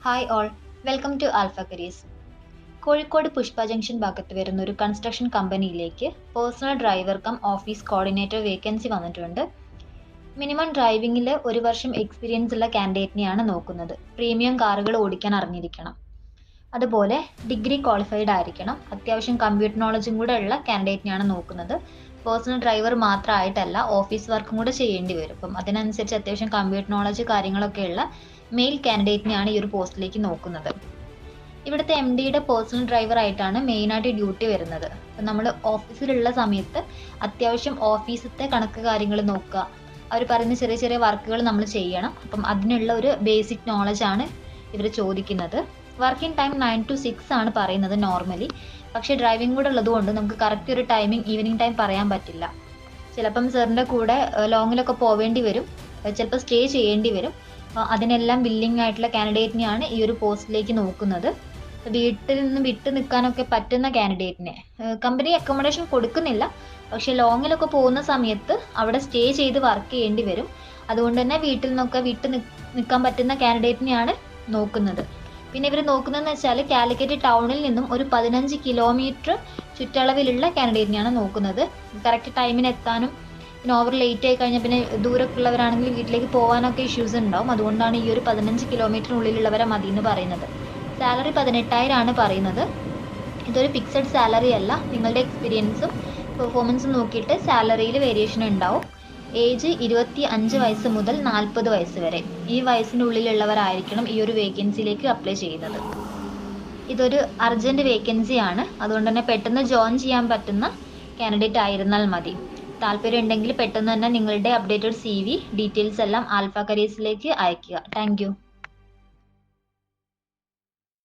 Hi all, welcome to Alpha Careers. Kozhikode Pushpa junction ഭാഗത്ത് വരുന്ന ഒരു കൺസ്ട്രക്ഷൻ കമ്പനിയിലേക്ക് personal driver cum office coordinator vacancy വന്നിട്ടുണ്ട്. മിനിമം ഡ്രൈവിംഗിൽ 1 വർഷം എക്സ്പീരിയൻസ് ഉള്ള കാൻഡിഡേറ്റിനെയാണ് നോക്കുന്നത്. പ്രീമിയം കാറുകൾ ഓടിക്കാൻ അറിഞ്ഞിരിക്കണം. അതുപോലെ ഡിഗ്രി ക്വാളിഫൈഡ് ആയിരിക്കണം. അത്യാവശ്യം കമ്പ്യൂട്ടർ നോളജും കൂടെ ഉള്ള കാൻഡിഡേറ്റിനെയാണ് നോക്കുന്നത്. പേഴ്സണൽ ഡ്രൈവർ മാത്രമായിട്ടല്ല, ഓഫീസ് വർക്കും കൂടെ ചെയ്യേണ്ടി വരും. അപ്പം അതിനനുസരിച്ച് അത്യാവശ്യം കമ്പ്യൂട്ടർ നോളജ് കാര്യങ്ങളൊക്കെ ഉള്ള മെയിൽ കാൻഡിഡേറ്റിനെയാണ് ഈ ഒരു പോസ്റ്റിലേക്ക് നോക്കുന്നത്. ഇവിടുത്തെ MDയുടെ പേഴ്സണൽ ഡ്രൈവർ ആയിട്ടാണ് മെയിനായിട്ട് ഡ്യൂട്ടി വരുന്നത്. അപ്പം നമ്മൾ ഓഫീസിലുള്ള സമയത്ത് അത്യാവശ്യം ഓഫീസത്തെ കണക്ക് കാര്യങ്ങൾ നോക്കുക, അവർ പറയുന്ന ചെറിയ ചെറിയ വർക്കുകൾ നമ്മൾ ചെയ്യണം. അപ്പം അതിനുള്ള ഒരു ബേസിക് നോളജ് ആണ് ഇവർ ചോദിക്കുന്നത്. വർക്കിംഗ് ടൈം 9 to 6 ആണ് പറയുന്നത് നോർമലി. പക്ഷേ ഡ്രൈവിംഗ് കൂടെ ഉള്ളതുകൊണ്ട് നമുക്ക് കറക്റ്റ് ഒരു ടൈമിംഗ് ഈവനിങ് ടൈം പറയാൻ പറ്റില്ല. ചിലപ്പം സാറിൻ്റെ കൂടെ ലോങ്ങിലൊക്കെ പോവേണ്ടി വരും, ചിലപ്പോൾ സ്റ്റേ ചെയ്യേണ്ടി വരും. അതിനെല്ലാം വില്ലിംഗ് ആയിട്ടുള്ള കാൻഡിഡേറ്റിനെയാണ് ഈ ഒരു പോസ്റ്റിലേക്ക് നോക്കുന്നത്. വീട്ടിൽ നിന്ന് വിട്ടു നിൽക്കാനൊക്കെ പറ്റുന്ന കാൻഡിഡേറ്റിനെ കമ്പനി അക്കോമഡേഷൻ കൊടുക്കുന്നില്ല, പക്ഷെ ലോങ്ങിലൊക്കെ പോകുന്ന സമയത്ത് അവിടെ സ്റ്റേ ചെയ്ത് വർക്ക് ചെയ്യേണ്ടി വരും. അതുകൊണ്ട് തന്നെ വീട്ടിൽ നിന്നൊക്കെ നിൽക്കാൻ പറ്റുന്ന കാൻഡിഡേറ്റിനെയാണ് നോക്കുന്നത്. പിന്നെ ഇവർ നോക്കുന്നതെന്ന് വെച്ചാൽ കാലിക്കറ്റ് ടൗണിൽ നിന്നും ഒരു 15 കിലോമീറ്റർ ചുറ്റളവിലുള്ള കാൻഡിഡേറ്റിനെയാണ് നോക്കുന്നത്. കറക്റ്റ് ടൈമിന് എത്താനും പിന്നെ ഓവർ ലേറ്റ് ആയി കഴിഞ്ഞാൽ പിന്നെ ദൂരമൊക്കെ ഉള്ളവരാണെങ്കിൽ വീട്ടിലേക്ക് പോകാനൊക്കെ ഇഷ്യൂസ് ഉണ്ടാവും. അതുകൊണ്ടാണ് ഈ ഒരു 15 കിലോമീറ്ററിനുള്ളിലുള്ളവരെ മതി എന്ന് പറയുന്നത്. സാലറി 18,000 ആണ് പറയുന്നത്. ഇതൊരു ഫിക്സഡ് സാലറി അല്ല, നിങ്ങളുടെ എക്സ്പീരിയൻസും പെർഫോമൻസും നോക്കിയിട്ട് സാലറിയിൽ വേരിയേഷൻ ഉണ്ടാവും. ഏജ് 25 വയസ്സ് മുതൽ 40 വയസ്സ് വരെ. ഈ വയസ്സിൻ്റെ ഉള്ളിലുള്ളവരായിരിക്കണം ഈ ഒരു വേക്കൻസിയിലേക്ക് അപ്ലൈ ചെയ്യുന്നത്. ഇതൊരു അർജൻറ്റ് വേക്കൻസി ആണ്, അതുകൊണ്ട് തന്നെ പെട്ടെന്ന് ജോയിൻ ചെയ്യാൻ പറ്റുന്ന കാൻഡിഡേറ്റ് ആയിരുന്നാൽ മതി. താല്പര്യം ഉണ്ടെങ്കിൽ പെട്ടെന്ന് തന്നെ നിങ്ങളുടെ അപ്ഡേറ്റഡ് CV ഡീറ്റെയിൽസ് എല്ലാം ആൽഫ കരിയേഴ്സിലേക്ക് അയയ്ക്കുക. താങ്ക്